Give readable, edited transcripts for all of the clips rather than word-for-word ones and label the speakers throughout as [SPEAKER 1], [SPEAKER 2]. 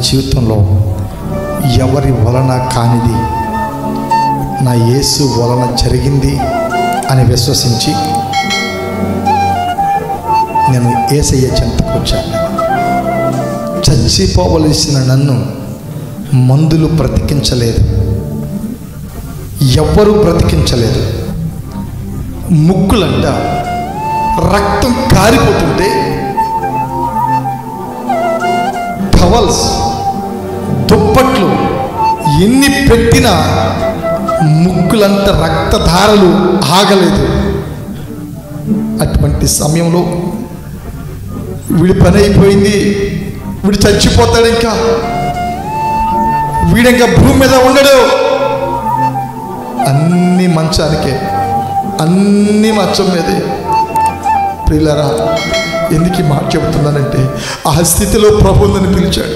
[SPEAKER 1] జీవితంలో ఎవరి వలన కానిది నా యేసు వలన జరిగింది అని విశ్వసించి నేను యేసయ్య చెంతకు వచ్చాను. చచ్చిపోవలసిన నన్ను మందులు బ్రతికించలేదు, ఎవ్వరూ బ్రతికించలేదు. ముక్కులంట రక్తం కారిపోతుంటే టవల్స్, దుప్పట్లు ఎన్ని పెట్టినా ముక్కులంట రక్తధారలు ఆగలేదు. అటువంటి సమయంలో వీడి పని అయిపోయింది, వీడు చచ్చిపోతాడు, వీడింకా భూమి మీద ఉండడు. అన్ని మంచానికే, అన్ని మంచం మీదే. ప్రియులారా, ఎందుకు ఈ మాట చెబుతున్నానంటే ఆ స్థితిలో ప్రభువు నన్ను పిలిచాడు.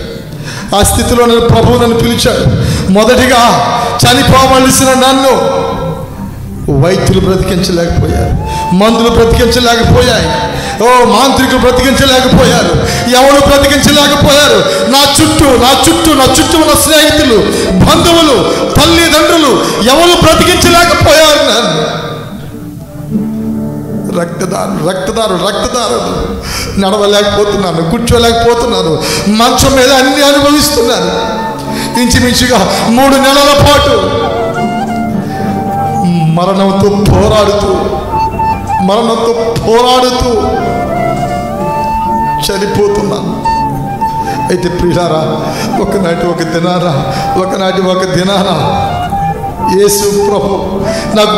[SPEAKER 1] ఆ స్థితిలో ప్రభువు నన్ను పిలిచాడు. మొదటిగా చనిపోవలసిన నన్ను వైద్యులు బ్రతికించలేకపోయారు, మందులు బ్రతికించలేకపోయాయి, మాంత్రికులు బ్రతికించలేకపోయారు, ఎవరు బ్రతికించలేకపోయారు. నా చుట్టూ ఉన్న స్నేహితులు, బంధువులు, తల్లిదండ్రులు ఎవరు బ్రతికించలేకపోయారు. నన్ను రక్తదారులు నడవలేకపోతున్నాను, కూర్చోలేకపోతున్నాను, మంచం మీద అన్ని అనుభవిస్తున్నాను. ఇంచుమించుగా 3 నెలల పాటు మరణంతో పోరాడుతూ చనిపోతున్నాను. అయితే ప్రియులారా, ఒకనాటి ఒక దినాన యేసు ప్రభు నాకు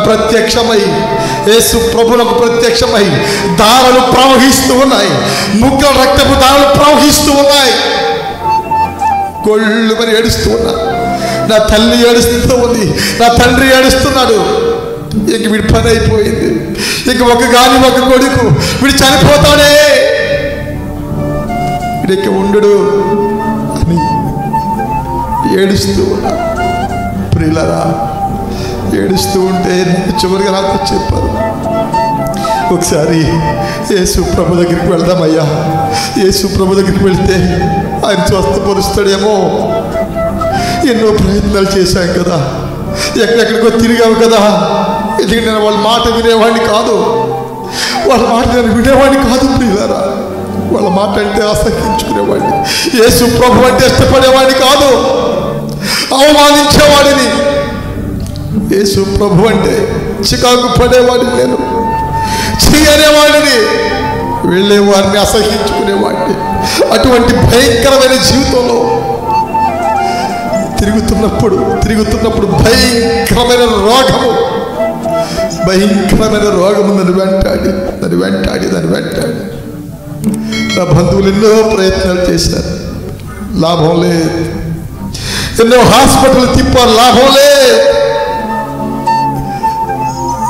[SPEAKER 1] ప్రత్యక్షమై దారాలు ప్రవహిస్తూ ఉన్నాయి, ముక్కల రక్తపు దారాలు ప్రవహిస్తూ ఉన్నాయి. గొళ్ళు మరి ఏడుస్తూ ఉన్నా. నా తల్లి ఏడుస్తూ ఉంది, నా తండ్రి ఏడుస్తున్నాడు. ఇంక వీడి పని అయిపోయింది, ఇంక ఒక కొడుకు వీడు చనిపోతాడే, వీడిక ఉండడు అని ఏడుస్తూ ఉన్నా. ప్రియులారా, ఏడుస్తూ ఉంటే చివరిగా నాతో చెప్పారు, ఒకసారి యేసు ప్రభు దగ్గరికి వెళ్దామయ్యా, యేసు ప్రభు దగ్గరికి వెళ్తే ఆయన స్వస్థపరుస్తాడేమో. ఎన్నో ప్రయత్నాలు చేశాం కదా, ఎక్కడెక్కడికో తిరిగాము కదా. ఎందుకంటే నేను వాళ్ళ మాట వినేవాడిని కాదు, ప్రియులారా. వాళ్ళ మాట అంటే ఆసక్తించుకునేవాడిని, యేసు ప్రభు అంటే ఇష్టపడేవాడిని కాదు, అవమానించేవాడిని. యేసు ప్రభు అంటే చికాకు పడేవాడిని, నేను చేయనేవాడిని, వెళ్ళేవాడిని అసహించుకునేవాడిని. అటువంటి భయంకరమైన జీవితంలో తిరుగుతున్నప్పుడు భయంకరమైన రోగము నన్ను వెంటాడి నా బంధువులు ఎన్నో ప్రయత్నాలు చేశారు, లాభం లేదు. ఎన్నో హాస్పిటల్ తిప్పారు, లాభం లేదు.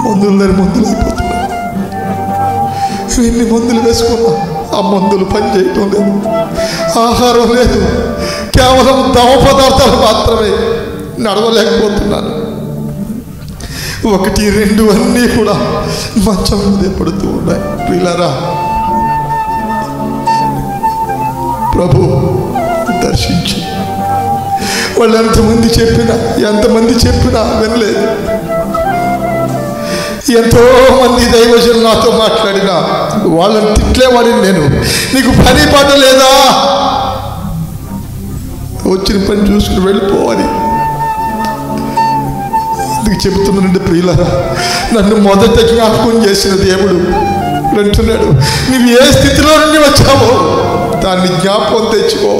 [SPEAKER 1] మందులు అయిపోతున్నారు. ఎన్ని మందులు వేసుకున్నా ఆ మందులు పనిచేయటం లేదు, ఆహారం లేదు, కేవలం ద్రవ పదార్థాలు మాత్రమే. నడవలేకపోతున్నాను. 1, 2 అన్నీ కూడా మంచం మీదే పడుతూ ఉన్నాయి. ప్రియులారా, ప్రభు దర్శించి వాళ్ళు ఎంతమంది చెప్పినా వినలేదు. ఎంతో మంది దైవజనులు నాతో మాట్లాడినా వాళ్ళని తిట్లేవాడిని నేను. నీకు పని పాట లేదా, వచ్చిన పని చూసుకుని వెళ్ళిపోవాలి. ఎందుకు చెబుతున్నానంటే ప్రియులారా, నన్ను మొదట జ్ఞాపకం చేసిన దేవుడు అంటున్నాడు, నువ్వు ఏ స్థితిలో నుండి వచ్చావో దాన్ని జ్ఞాపకం తెచ్చుకో.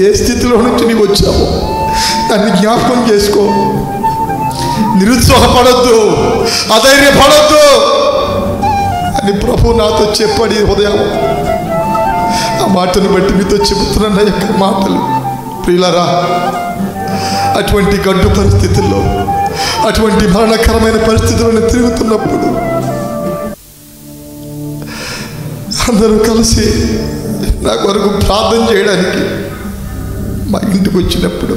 [SPEAKER 1] ఏ స్థితిలో నుంచి నీవు వచ్చావో దాన్ని జ్ఞాపకం చేసుకో. నిరుత్సాహపడద్దు, అధైర్యపడద్దు అని ప్రభు నాతో చెప్పాడు ఉదయం. ఆ మాటను బట్టి మీతో చెబుతున్నాను నా యొక్క మాటలు. ప్రియులారా, అటువంటి గడ్డు పరిస్థితుల్లో, అటువంటి మరణకరమైన పరిస్థితుల్లో తిరుగుతున్నప్పుడు అందరూ కలిసి నా కొరకు ప్రార్థన చేయడానికి మా ఇంటికి వచ్చినప్పుడు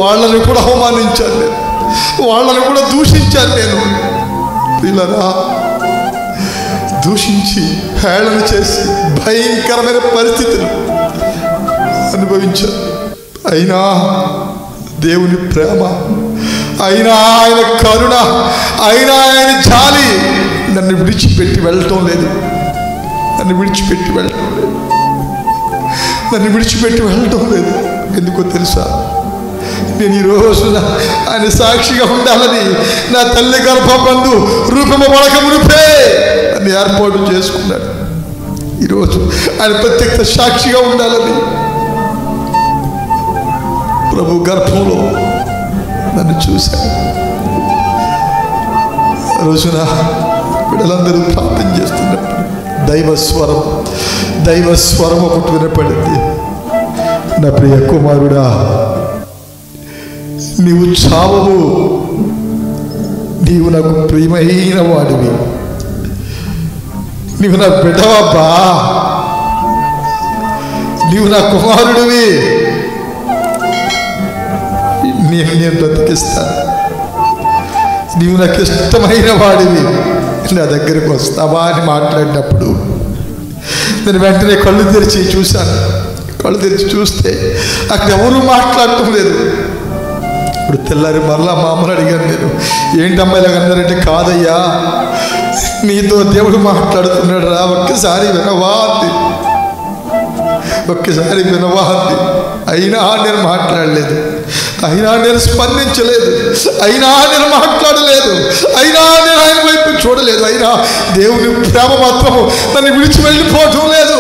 [SPEAKER 1] వాళ్ళని కూడా అవమానించాను నేను, వాళ్ళని కూడా దూషించాను నేను. ప్రియులారా, దూషించి హేళన చేసి భయంకరమైన పరిస్థితులు అనుభవించాను. అయినా దేవుని ప్రేమ, అయినా ఆయన కరుణ, అయినా ఆయన జాలి నన్ను విడిచిపెట్టి వెళ్ళటం లేదు. ఎందుకో తెలుసా? నేను ఈ రోజున ఆయన సాక్షిగా ఉండాలని నా తల్లి గర్భబంధు రూపము పడక మునిపే నన్ను ఏర్పాటు చేసుకున్నాడు. ఈరోజు ఆయన ప్రత్యక్ష సాక్షిగా ఉండాలని ప్రభు గర్భంలో నన్ను చూశాను. ఆ రోజున బిడ్డలందరూ ప్రార్థన చేస్తున్నప్పుడు దైవ స్వరం ఒకటి వినపడింది. నా ప్రియ కుమారుడా, నీవు చావవు, నీవు నాకు ప్రియమైన వాడివి, నీవు నా బిడ్డవబ్బా, నీవు నా కుమారుడివి, నేను బ్రతికిస్తాను, నీవు నాకు ఇష్టమైన వాడివి, నా దగ్గరకు వస్తావా అని మాట్లాడినప్పుడు నేను వెంటనే కళ్ళు తెరిచి చూశాను. కళ్ళు తెరిచి చూస్తే అక్కడ ఎవరూ మాట్లాడటం లేదు. ఇప్పుడు తెల్లారి మరలా మామూలు అడిగాను నేను, ఏంటి అమ్మాయిలాగా అన్నారంటే, కాదయ్యా నీతో దేవుడు మాట్లాడుతున్నాడు రా, ఒక్కసారి వినవా అంది. అయినా నేను మాట్లాడలేదు, అయినా నేను స్పందించలేదు, అయినా నేను మాట్లాడలేదు, అయినా నేను ఆయన వైపు చూడలేదు. అయినా దేవుని ప్రేమ మాత్రము నన్ను విడిచి వెళ్ళిపోవటం లేదు.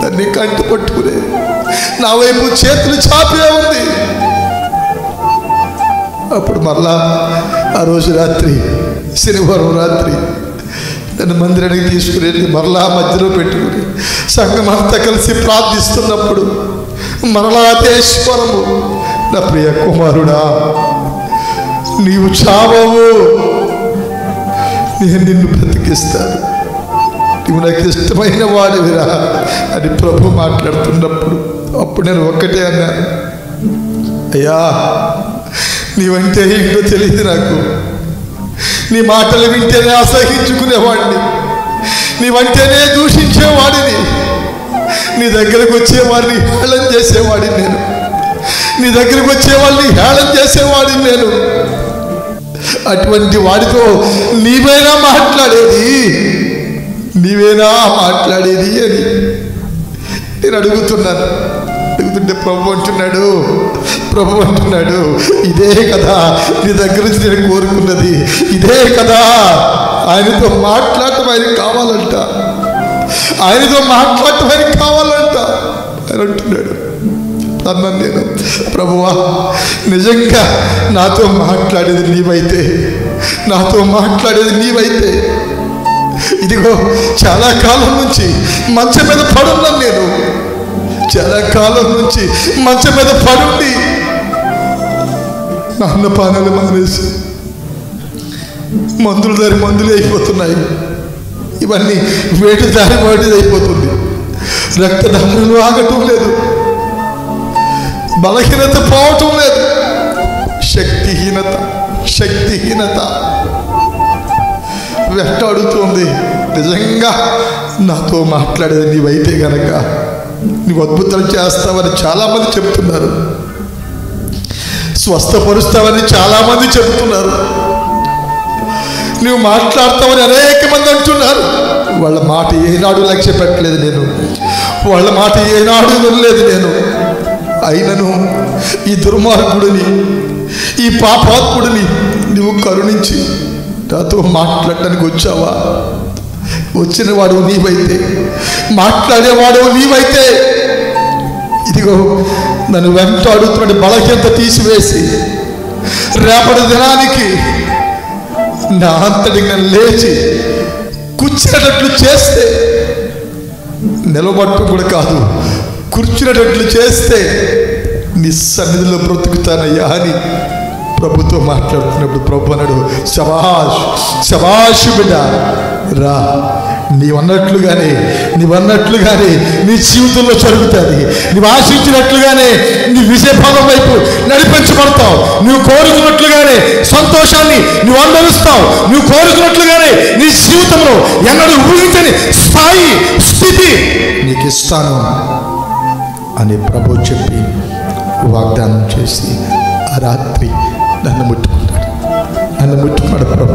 [SPEAKER 1] దాన్ని కంటి పట్టుకునే నా వైపు చేతులు చాపే ఉంది. అప్పుడు మరలా ఆ రోజు రాత్రి, శనివారం రాత్రి నన్ను మందిరానికి తీసుకుని మరలా మధ్యలో పెట్టుకుని సంఘం అంతా కలిసి ప్రార్థిస్తున్నప్పుడు మరలా అదే స్వరము, నా ప్రియ కుమారుడా, నీవు చావవు, నేను నిన్ను బ్రతికిస్తాను, నువ్వు నాకు ఇష్టమైన వాడివిరా అని ప్రభు మాట్లాడుతున్నప్పుడు అప్పుడు నేను ఒక్కటే అన్నాను, అయ్యా నీవంటే ఏంటో తెలియదు నాకు, నీ మాటలు వింటేనే అసహించుకునేవాడిని, నీవంటేనే దూషించేవాడిని, నీ దగ్గరకు వచ్చేవాడిని హేళన చేసేవాడిని నేను, నీ దగ్గరకు వచ్చేవాడిని హేళన చేసేవాడిని నేను. అటువంటి వాడితో నీవేనా మాట్లాడేది అని నేను అడుగుతున్నాను. అడుగుతుంటే ప్రభు అంటున్నాడు, ఇదే కదా నీ దగ్గర నుంచి నేను కోరుకున్నది, ఇదే కదా. ఆయనతో మాట్లాడటం ఆయనకు కావాలంట, ఆయన అంటున్నాడు. అన్నాను నేను, ప్రభువా నిజంగా నాతో మాట్లాడేది నీవైతే ఇదిగో చాలా కాలం నుంచి మంచం మీద పడున్నాను నేను, పడుండి నా అన్నపానాలు మానేసి మందులు అయిపోతున్నాయి, ఇవన్నీ వేటి దారి వాటిది అయిపోతుంది, రక్తదానాలు ఆగటం లేదు, బలహీనత పోవటం లేదు, శక్తిహీనత వెంటాడుతుంది. నిజంగా నాతో మాట్లాడేది నీవైతే గనక నువ్వు అద్భుతాలు చేస్తావని చాలామంది చెప్తున్నారు, స్వస్థపరుస్తావని చాలామంది చెప్తున్నారు, నువ్వు మాట్లాడతావని అనేక మంది అంటున్నారు. వాళ్ళ మాట ఏనాడు లక్ష్య పెట్టలేదు నేను, వాళ్ళ మాట ఏనాడు వినలేదు నేను. అయినను ఈ దుర్మార్గుడిని, ఈ పాపాత్ముడిని నువ్వు కరుణించి నాతో మాట్లాడటానికి వచ్చావా? వచ్చిన వాడు నీవైతే, మాట్లాడేవాడు నీవైతే, ఇదిగో నన్ను వెంటాడుతున్న బలహీనత తీసివేసి రేపటి దినానికి నా అంతటి నన్ను లేచి కూర్చునేటట్లు చేస్తే, నిలబట్టు కూడా కాదు కూర్చునేటట్లు చేస్తే నీ సన్నిధిలో బ్రతుకుతానయ్యా అని ప్రభుతో మాట్లాడుతున్నప్పుడు ప్రభు అన్నాడు, శభాష్ బిడ్డ రా, నీవన్నట్లుగానే నీ జీవితంలో జరుగుతుంది, నువ్వు ఆశించినట్లుగానే నీ విజయపదం వైపు నడిపించబడతావు, నువ్వు కోరుకున్నట్లుగానే సంతోషాన్ని నువ్వు అనుభవిస్తావు, నువ్వు కోరుకున్నట్లుగానే నీ జీవితంలో ఎన్నడూ ఊహించని స్థితి నీకు ఇస్తాను అని ప్రభు చెప్పి వాగ్దానం చేసి ఆ రాత్రి నన్ను ముట్టుకున్నాడు ప్రభు.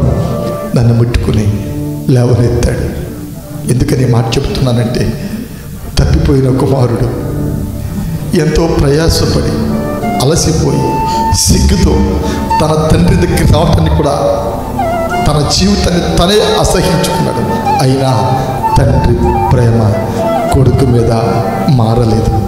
[SPEAKER 1] నన్ను ముట్టుకుని లేవనెత్తాడు. ఎందుకని మాట చెప్తున్నానంటే, తప్పిపోయిన కుమారుడు ఎంతో ప్రయాసపడి అలసిపోయి సిగ్గుతో తన తండ్రి దగ్గర రావటాన్ని కూడా తన జీవితాన్ని తనే అసహించుకున్నాడు. అయినా తండ్రి ప్రేమ కొడుకు మీద మారలేదు.